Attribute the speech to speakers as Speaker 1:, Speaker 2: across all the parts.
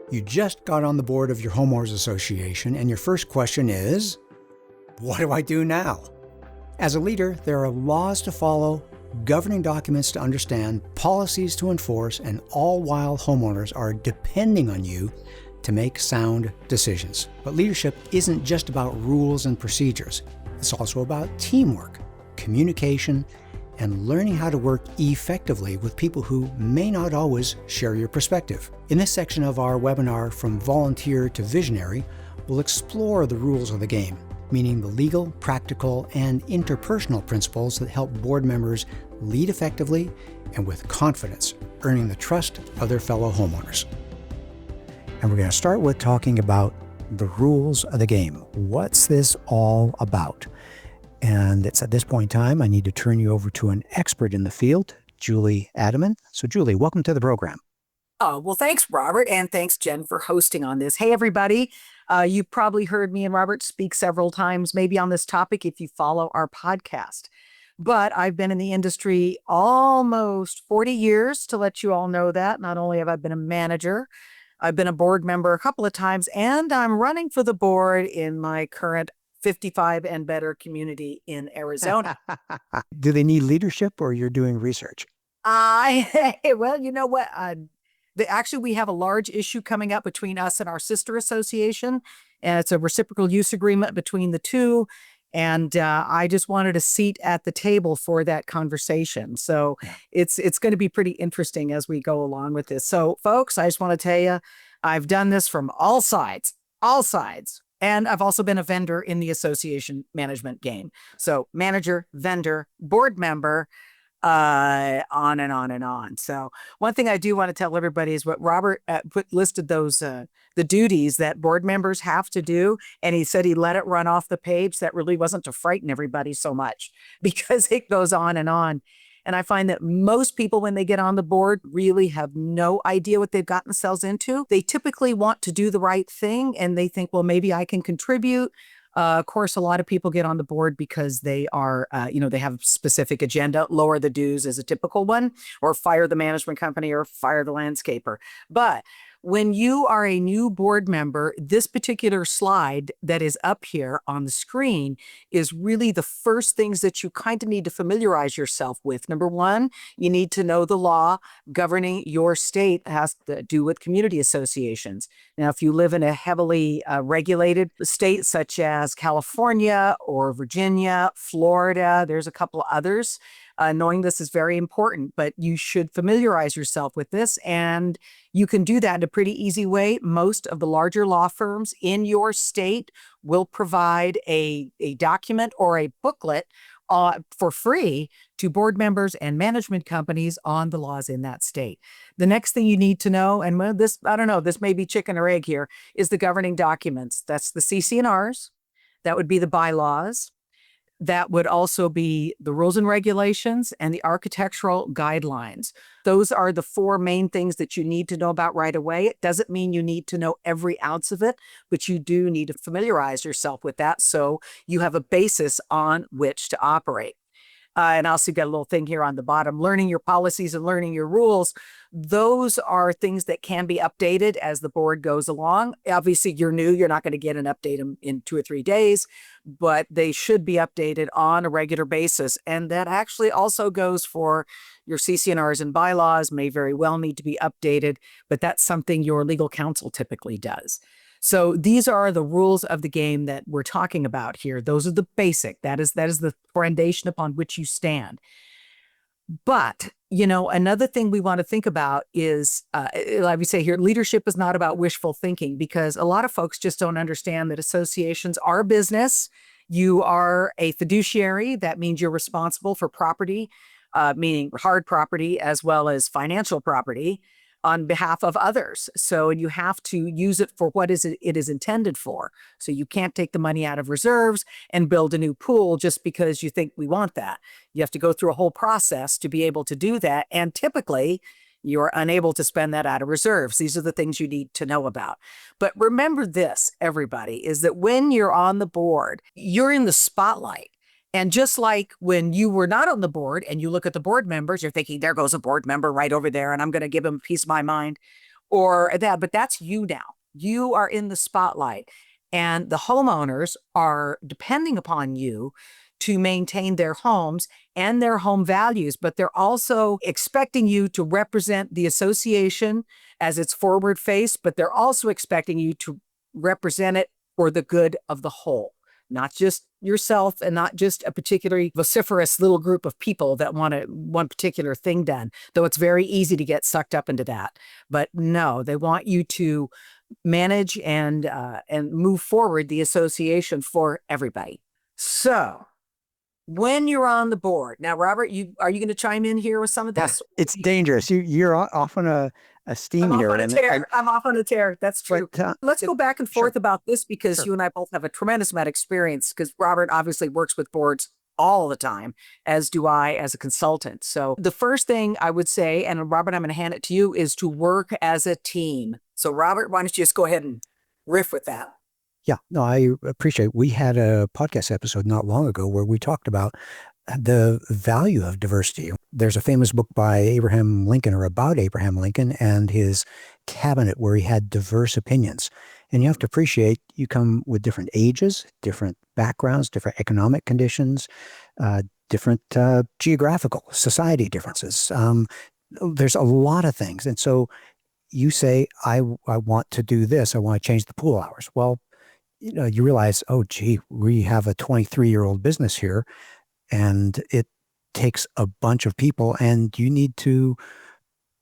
Speaker 1: You just got on the board of your homeowners association, and your first question is, what do I do now? As a leader, there are laws to follow, governing documents to understand, policies to enforce, and all while homeowners are depending on you to make sound decisions. But leadership isn't just about rules and procedures. It's also about teamwork, communication, and learning how to work effectively with people who may not always share your perspective. In this section of our webinar, From Volunteer to Visionary, we'll explore the rules of the game, meaning the legal, practical, and interpersonal principles that help board members lead effectively and with confidence, earning the trust of their fellow homeowners. And we're going to start with talking about the rules of the game. What's this all about? And it's at this point in time, I need to turn you over to an expert in the field, Julie Adaman. So Julie, welcome to the program.
Speaker 2: Oh, well, thanks, Robert. And thanks, Jen, for hosting on this. Hey, everybody. You've probably heard me and Robert speak several times, maybe on this topic, if you follow our podcast. But I've been in the industry almost 40 years, to let you all know that. Not only have I been a manager, I've been a board member a couple of times, and I'm running for the board in my current 55 and better community in Arizona.
Speaker 1: Do they need leadership, or you're doing research?
Speaker 2: Well, you know what? Actually, we have a large issue coming up between us and our sister association, and it's a reciprocal use agreement between the two. And I just wanted a seat at the table for that conversation. So it's going to be pretty interesting as we go along with this. So, folks, I just want to tell you, I've done this from all sides. And I've also been a vendor in the association management game. So manager, vendor, board member, on and on and on. So one thing I do want to tell everybody is what Robert listed those, the duties that board members have to do. And he said he let it run off the page. That really wasn't to frighten everybody so much, because it goes on and on. And I find that most people, when they get on the board, really have no idea what they've gotten themselves into. They typically want to do the right thing, and they think, well, maybe I can contribute. Of course, a lot of people get on the board because they are, they have a specific agenda. Lower the dues is a typical one, or fire the management company, or fire the landscaper. But when you are a new board member, this particular slide that is up here on the screen is really the first things that you kind of need to familiarize yourself with. Number one, you need to know the law governing your state. It has to do with community associations. Now, if you live in a heavily regulated state such as California or Virginia, Florida, there's a couple others. Knowing this is very important, but you should familiarize yourself with this, and you can do that in a pretty easy way. Most of the larger law firms in your state will provide a document or a booklet for free to board members and management companies on the laws in that state. The next thing you need to know, and this, I don't know, this may be chicken or egg here, is the governing documents. That's the CC&Rs. That would be the bylaws. That would also be the rules and regulations and the architectural guidelines. Those are the four main things that you need to know about right away. It doesn't mean you need to know every ounce of it, but you do need to familiarize yourself with that so you have a basis on which to operate. And also got a little thing here on the bottom, learning your policies and learning your rules. Those are things that can be updated as the board goes along. Obviously, you're new. You're not going to get an update in 2 or 3 days, but they should be updated on a regular basis. And that actually also goes for your CC&Rs and bylaws, may very well need to be updated, but that's something your legal counsel typically does. So these are the rules of the game that we're talking about here. Those are the basic. That is the foundation upon which you stand. But, another thing we want to think about is, like we say here, leadership is not about wishful thinking, because a lot of folks just don't understand that associations are business. You are a fiduciary. That means you're responsible for property, meaning hard property as well as financial property, on behalf of others. So you have to use it for what it is intended for. So you can't take the money out of reserves and build a new pool just because you think we want that. You have to go through a whole process to be able to do that. And typically, you're unable to spend that out of reserves. These are the things you need to know about. But remember this, everybody, is that when you're on the board, you're in the spotlight. And just like when you were not on the board and you look at the board members, you're thinking, there goes a board member right over there, and I'm going to give him a piece of my mind. or that, but that's you now. You are in the spotlight, and the homeowners are depending upon you to maintain their homes and their home values, but they're also expecting you to represent the association as its forward face, but they're also expecting you to represent it for the good of the whole, not just yourself and not just a particularly vociferous little group of people that want one particular thing done, though it's very easy to get sucked up into that. But no, they want you to manage and move forward the association for everybody. So when you're on the board now, Robert, are you going to chime in here with some of this?
Speaker 1: It's dangerous. You're off on a steam
Speaker 2: I'm
Speaker 1: here.
Speaker 2: off on a tear. I'm off on a tear. That's true.
Speaker 1: But,
Speaker 2: Let's go back and forth
Speaker 1: sure.
Speaker 2: about this, because
Speaker 1: Sure.
Speaker 2: you and I both have a tremendous amount of experience, because Robert obviously works with boards all the time, as do I as a consultant. So the first thing I would say, and Robert, I'm going to hand it to you, is to work as a team. So Robert, why don't you just go ahead and riff with that?
Speaker 1: Yeah, no, I appreciate it. We had a podcast episode not long ago where we talked about the value of diversity. There's a famous book by Abraham Lincoln, or about Abraham Lincoln and his cabinet, where he had diverse opinions. And you have to appreciate, you come with different ages, different backgrounds, different economic conditions, different geographical society differences. There's a lot of things. And so you say, I want to do this. I want to change the pool hours. Well, you realize, oh, gee, we have a 23-year-old business here, and it takes a bunch of people, and you need to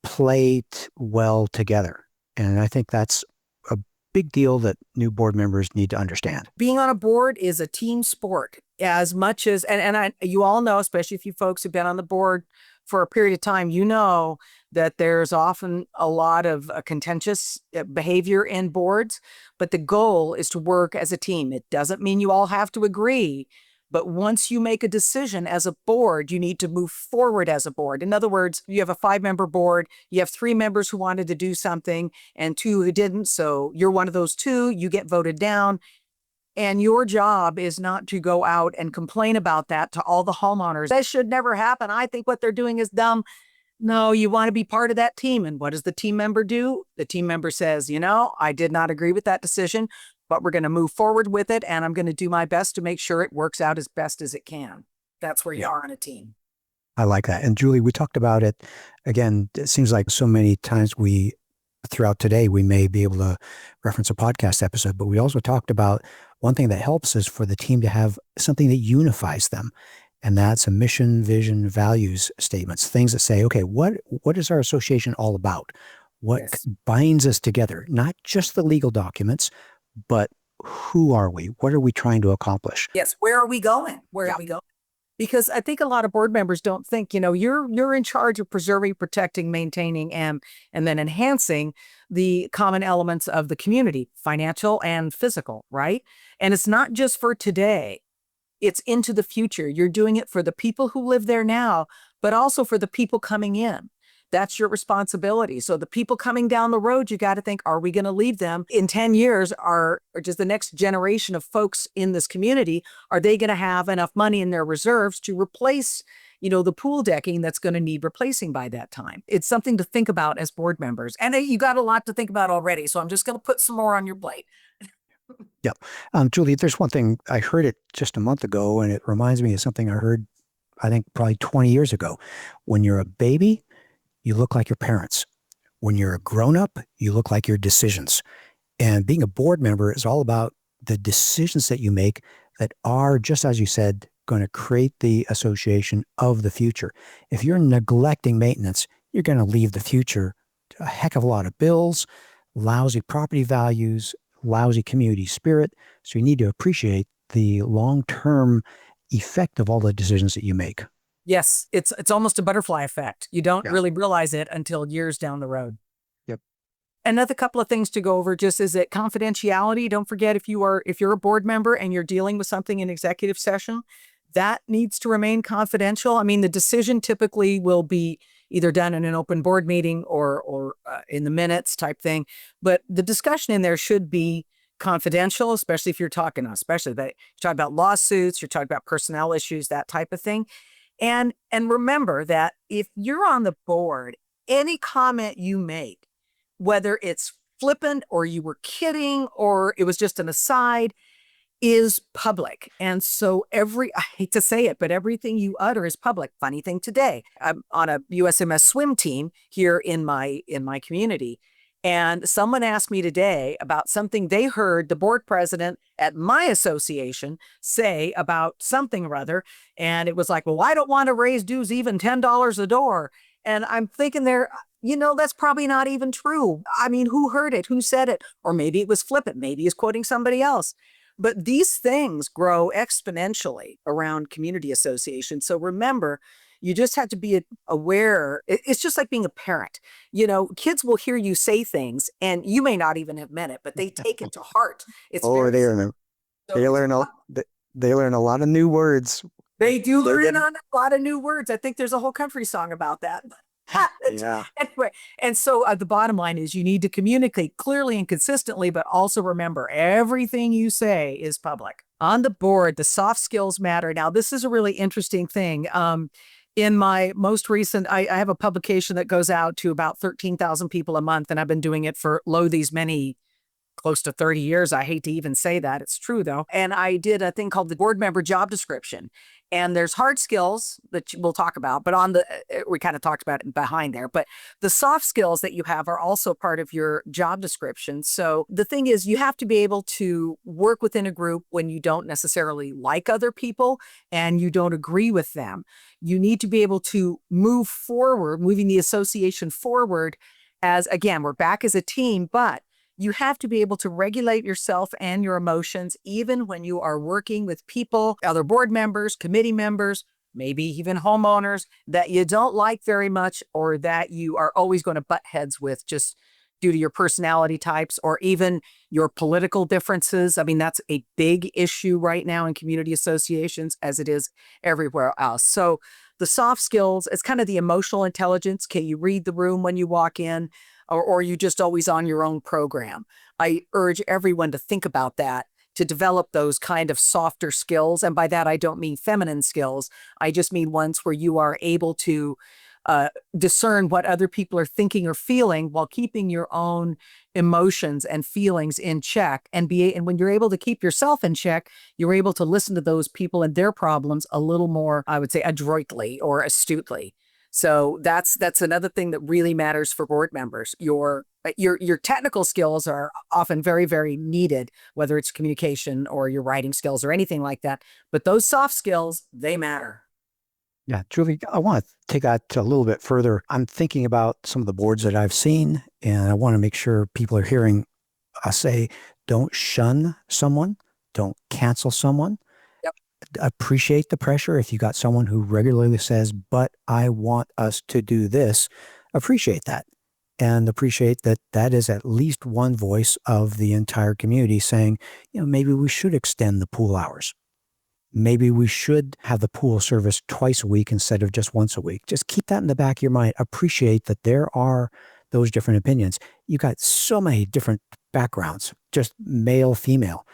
Speaker 1: play well together. And I think that's a big deal that new board members need to understand.
Speaker 2: Being on a board is a team sport as much as, you all know, especially if you folks have been on the board for a period of time, you know that there's often a lot of contentious behavior in boards, but the goal is to work as a team. It doesn't mean you all have to agree, but once you make a decision as a board, you need to move forward as a board. In other words, you have a 5-member board, you have 3 members who wanted to do something and 2 who didn't. So you're one of those 2, you get voted down. And your job is not to go out and complain about that to all the homeowners. That should never happen. I think what they're doing is dumb. No, you want to be part of that team. And what does the team member do? The team member says, I did not agree with that decision, but we're going to move forward with it. And I'm going to do my best to make sure it works out as best as it can. That's where you are on a team.
Speaker 1: I like that. And Julie, we talked about it. Again, it seems like so many times throughout today, we may be able to reference a podcast episode, but we also talked about one thing that helps is for the team to have something that unifies them. And that's a mission, vision, values statements, things that say, okay, what is our association all about? What binds us together? Not just the legal documents, but who are we? What are we trying to accomplish?
Speaker 2: Yes. Where are we going? Where are we going? Because I think a lot of board members don't think, you're in charge of preserving, protecting, maintaining, and then enhancing the common elements of the community, financial and physical, right? And it's not just for today. It's into the future. You're doing it for the people who live there now, but also for the people coming in. That's your responsibility. So the people coming down the road, you got to think, are we going to leave them in 10 years? Or just the next generation of folks in this community, are they going to have enough money in their reserves to replace, the pool decking that's going to need replacing by that time? It's something to think about as board members. And you got a lot to think about already. So I'm just going to put some more on your plate.
Speaker 1: Yep. Julie, there's one thing, I heard it just a month ago, and it reminds me of something I heard, I think probably 20 years ago. When you're a baby, you look like your parents. When you're a grown-up, you look like your decisions. And being a board member is all about the decisions that you make that are, just as you said, going to create the association of the future. If you're neglecting maintenance, you're going to leave the future to a heck of a lot of bills, lousy property values, lousy community spirit. So you need to appreciate the long-term effect of all the decisions that you make.
Speaker 2: Yes, it's almost a butterfly effect. You don't really realize it until years down the road.
Speaker 1: Yep.
Speaker 2: Another couple of things to go over just is that confidentiality. Don't forget, if you're a board member and you're dealing with something in executive session, that needs to remain confidential. I mean, the decision typically will be either done in an open board meeting or in the minutes type thing, but the discussion in there should be confidential, especially if you're talking about lawsuits, you're talking about personnel issues, that type of thing. And remember that if you're on the board, any comment you make whether it's flippant or you were kidding or it was just an aside, is public. And so I hate to say it, but everything you utter is public. Funny thing today, I'm on a USMS swim team here in my community. And someone asked me today about something they heard the board president at my association say about something or other. And it was like, well, I don't want to raise dues even $10 a door. And I'm thinking that's probably not even true. I mean, who heard it? Who said it? Or maybe it was flippant. Maybe he's quoting somebody else. But these things grow exponentially around community associations. So remember, you just have to be aware. It's just like being a parent. Kids will hear you say things and you may not even have meant it, but they take it to heart. It's
Speaker 1: they learn a lot of new words.
Speaker 2: They do learn a lot of new words. I think there's a whole country song about that.
Speaker 1: Yeah.
Speaker 2: Anyway, and so the bottom line is you need to communicate clearly and consistently, but also remember everything you say is public. On the board, the soft skills matter. Now, this is a really interesting thing. In my most recent, I have a publication that goes out to about 13,000 people a month, and I've been doing it for these many, close to 30 years. I hate to even say that. It's true, though. And I did a thing called the board member job description. And there's hard skills that we'll talk about, but we kind of talked about it behind there. But the soft skills that you have are also part of your job description. So the thing is, you have to be able to work within a group when you don't necessarily like other people and you don't agree with them. You need to be able to moving the association forward as, again, we're back as a team, but you have to be able to regulate yourself and your emotions, even when you are working with people, other board members, committee members, maybe even homeowners that you don't like very much, or that you are always going to butt heads with just due to your personality types or even your political differences. I mean, that's a big issue right now in community associations as it is everywhere else. So the soft skills, it's kind of the emotional intelligence. Can you read the room when you walk in? Or are you just always on your own program? I urge everyone to think about that, to develop those kind of softer skills. And by that, I don't mean feminine skills. I just mean ones where you are able to discern what other people are thinking or feeling while keeping your own emotions and feelings in check. And when you're able to keep yourself in check, you're able to listen to those people and their problems a little more, I would say, adroitly or astutely. So that's another thing that really matters for board members. Your technical skills are often very, very needed, whether it's communication or your writing skills or anything like that. But those soft skills, they matter.
Speaker 1: Yeah, Julie, I want to take that a little bit further. I'm thinking about some of the boards that I've seen, and I want to make sure people are hearing us say, don't shun someone, don't cancel someone. Appreciate the pressure. If you got someone who regularly says, but I want us to do this, appreciate that. And appreciate that that is at least one voice of the entire community saying, maybe we should extend the pool hours. Maybe we should have the pool service twice a week instead of just once a week. Just keep that in the back of your mind. Appreciate that there are those different opinions. You got so many different backgrounds, just male, female.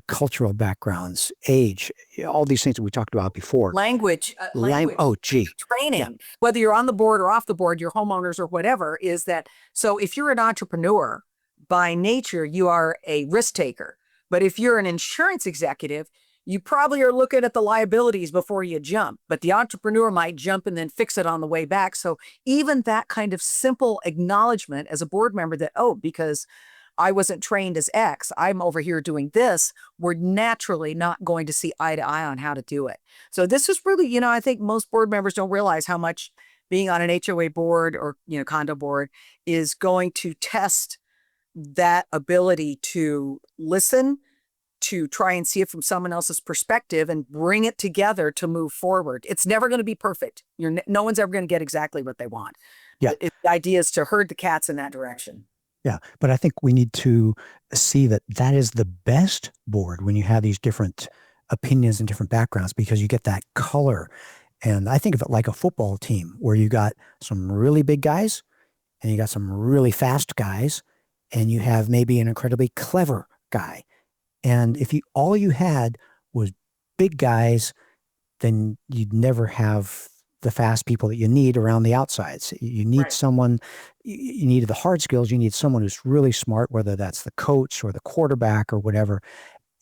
Speaker 1: Cultural backgrounds, age, all these things that we talked about before.
Speaker 2: Language. Training, yeah. Whether you're on the board or off the board, your homeowners or whatever, is that. So if you're an entrepreneur, by nature, you are a risk taker. But if you're an insurance executive, you probably are looking at the liabilities before you jump. But the entrepreneur might jump and then fix it on the way back. So even that kind of simple acknowledgement as a board member that, because I wasn't trained as X, I'm over here doing this, we're naturally not going to see eye to eye on how to do it. So this is really, I think most board members don't realize how much being on an HOA board or, condo board is going to test that ability to listen, to try and see it from someone else's perspective and bring it together to move forward. It's never going to be perfect. No one's ever going to get exactly what they want.
Speaker 1: Yeah.
Speaker 2: The idea is to herd the cats in that direction.
Speaker 1: Yeah, but I think we need to see that is the best board when you have these different opinions and different backgrounds, because you get that color. And I think of it like a football team where you got some really big guys and you got some really fast guys and you have maybe an incredibly clever guy. And if all you had was big guys, then you'd never have the fast people that you need around the outsides. You need someone, you need the hard skills. You need someone who's really smart, whether that's the coach or the quarterback or whatever.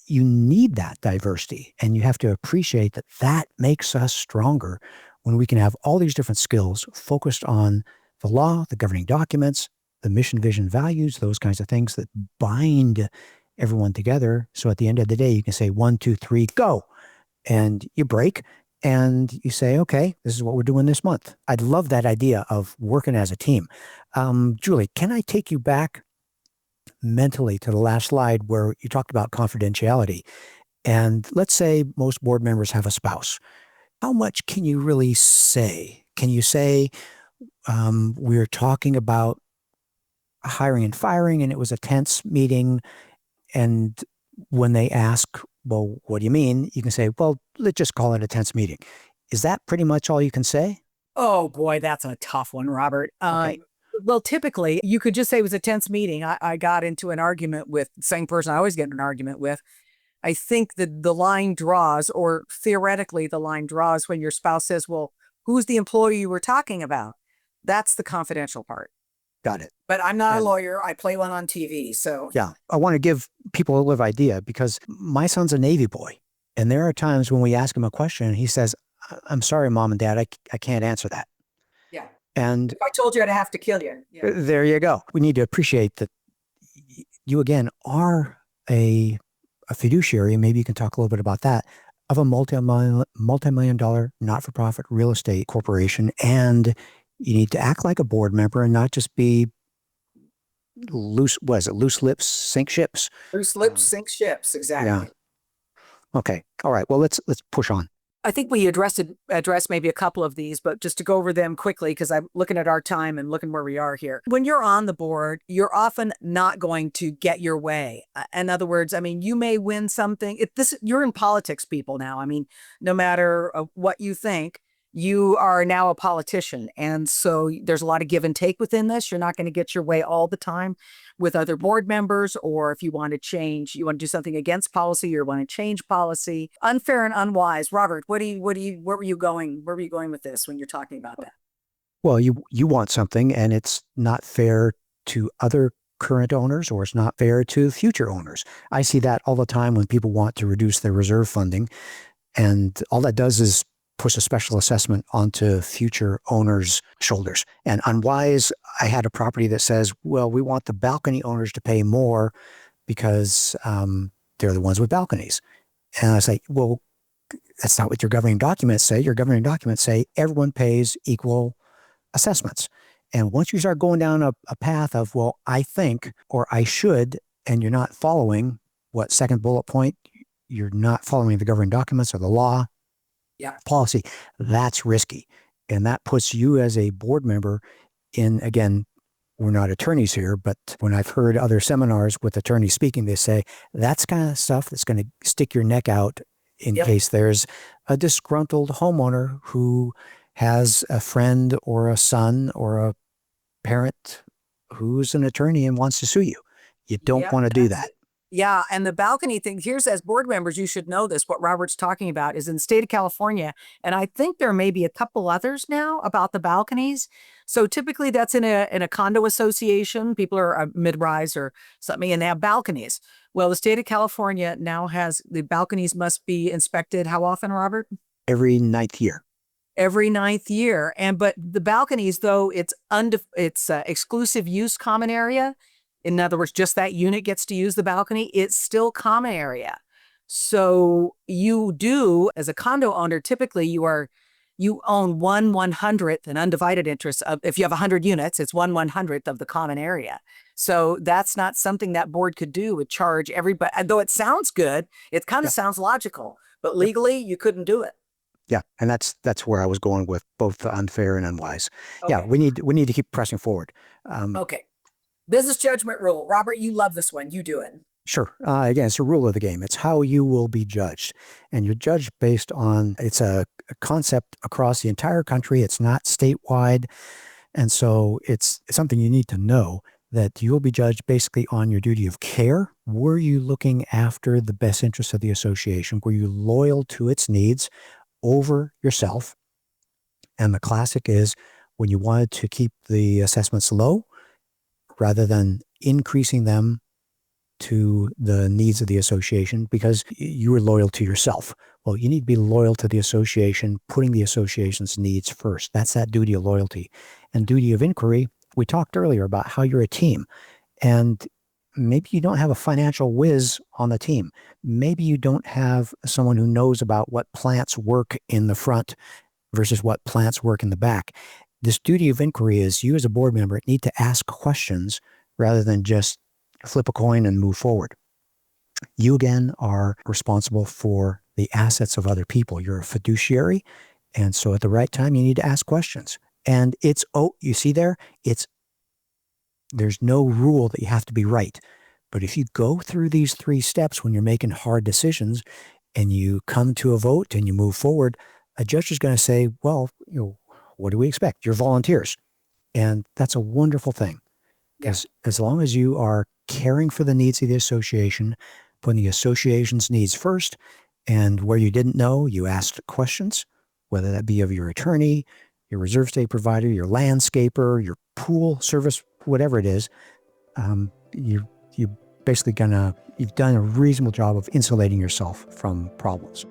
Speaker 1: You need that diversity, and you have to appreciate that that makes us stronger when we can have all these different skills focused on the law, the governing documents, the mission, vision, values, those kinds of things that bind everyone together. So at the end of the day, you can say 1, 2, 3, go. And you break and you say, okay, this is what we're doing this month. I'd love that idea of working as a team. Julie, can I take you back mentally to the last slide where you talked about confidentiality? And let's say most board members have a spouse. How much can you really say? Can you say, we're talking about hiring and firing, and it was a tense meeting. And when they ask, well, what do you mean? You can say, well, let's just call it a tense meeting. Is that pretty much all you can say?
Speaker 2: Oh boy, that's a tough one, Robert.
Speaker 1: Okay.
Speaker 2: Well, typically you could just say it was a tense meeting. I got into an argument with the same person I always get in an argument with. I think that the line draws, or theoretically the line draws, when your spouse says, well, who's the employee you were talking about? That's the confidential part.
Speaker 1: Got it.
Speaker 2: But I'm not a lawyer. I play one on TV. So
Speaker 1: yeah, I want to give people a live idea because my son's a Navy boy. And there are times when we ask him a question and he says, I'm sorry, Mom and Dad, I can't answer that.
Speaker 2: yeah.
Speaker 1: And
Speaker 2: If I told you, I'd have to kill you. Yeah.
Speaker 1: there you go. We need to appreciate that you, again, are a fiduciary. Maybe you can talk a little bit about that, of a multi-million dollar not-for-profit real estate corporation. And you need to act like a board member and not just be loose, what is it? Loose lips sink ships.
Speaker 2: Loose lips sink ships. Exactly.
Speaker 1: Yeah. Okay. All right. Well, let's push on.
Speaker 2: I think we addressed maybe a couple of these, but just to go over them quickly, because I'm looking at our time and looking where we are here. When you're on the board, you're often not going to get your way. In other words, I mean, you may win something. You're in politics, people, now. I mean, no matter what you think, you are now a politician. And so there's a lot of give and take within this. You're not going to get your way all the time with other board members, or if you want to do something against policy or want to change policy. Unfair and unwise. Robert, where were you going with this when you're talking about that?
Speaker 1: Well, you want something and it's not fair to other current owners, or it's not fair to future owners. I see that all the time when people want to reduce their reserve funding, and all that does is push a special assessment onto future owners' shoulders. And unwise, I had a property that says, well, we want the balcony owners to pay more because they're the ones with balconies. And I was like, well, that's not what your governing documents say. Your governing documents say everyone pays equal assessments. And once you start going down a path of, well, I think, or I should, and you're not following what second bullet point, you're not following the governing documents or the law, policy, that's risky. And that puts you as a board member in, again, we're not attorneys here, but when I've heard other seminars with attorneys speaking, they say that's kind of stuff that's going to stick your neck out in case there's a disgruntled homeowner who has a friend or a son or a parent who's an attorney and wants to sue you. You don't want to do that.
Speaker 2: Yeah. And the balcony thing, here's, as board members, you should know this. What Robert's talking about is in the state of California. And I think there may be a couple others now about the balconies. So typically that's in a condo association. People are mid-rise or something, and they have balconies. Well, the state of California now has the balconies must be inspected. How often, Robert?
Speaker 1: Every 9th year.
Speaker 2: Every 9th year. But the balconies, though, it's exclusive use common area. In other words, just that unit gets to use the balcony. It's still common area. So you do, as a condo owner, typically you own 1/100th an undivided interest of, if you have 100 units, it's 1/100th of the common area. So that's not something that board could do, would charge everybody. And though it sounds good, it kind of sounds logical, but legally you couldn't do it.
Speaker 1: Yeah, and that's where I was going with both the unfair and unwise.
Speaker 2: Okay.
Speaker 1: Yeah, we need to keep pressing forward.
Speaker 2: Okay. Business judgment rule. Robert, you love this one. You do it.
Speaker 1: Sure. Again, it's a rule of the game. It's how you will be judged. And you're judged based on, it's a concept across the entire country. It's not statewide. And so it's something you need to know, that you will be judged basically on your duty of care. Were you looking after the best interests of the association? Were you loyal to its needs over yourself? And the classic is when you wanted to keep the assessments low, rather than increasing them to the needs of the association because you were loyal to yourself. Well, you need to be loyal to the association, putting the association's needs first. That's that duty of loyalty. And duty of inquiry, we talked earlier about how you're a team. And maybe you don't have a financial whiz on the team. Maybe you don't have someone who knows about what plants work in the front versus what plants work in the back. This duty of inquiry is you as a board member need to ask questions rather than just flip a coin and move forward. You again are responsible for the assets of other people. You're a fiduciary. And so at the right time, you need to ask questions. And you see there's no rule that you have to be right. But if you go through these 3 steps when you're making hard decisions and you come to a vote and you move forward, a judge is going to say, well, what do we expect? You're volunteers. And that's a wonderful thing. As long as you are caring for the needs of the association, putting the association's needs first, and where you didn't know, you asked questions, whether that be of your attorney, your reserve state provider, your landscaper, your pool service, whatever it is, you've done a reasonable job of insulating yourself from problems.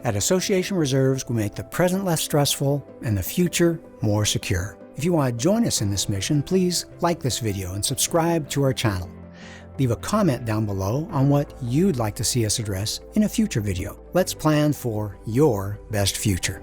Speaker 1: At Association Reserves, we make the present less stressful and the future more secure. If you want to join us in this mission, please like this video and subscribe to our channel. Leave a comment down below on what you'd like to see us address in a future video. Let's plan for your best future.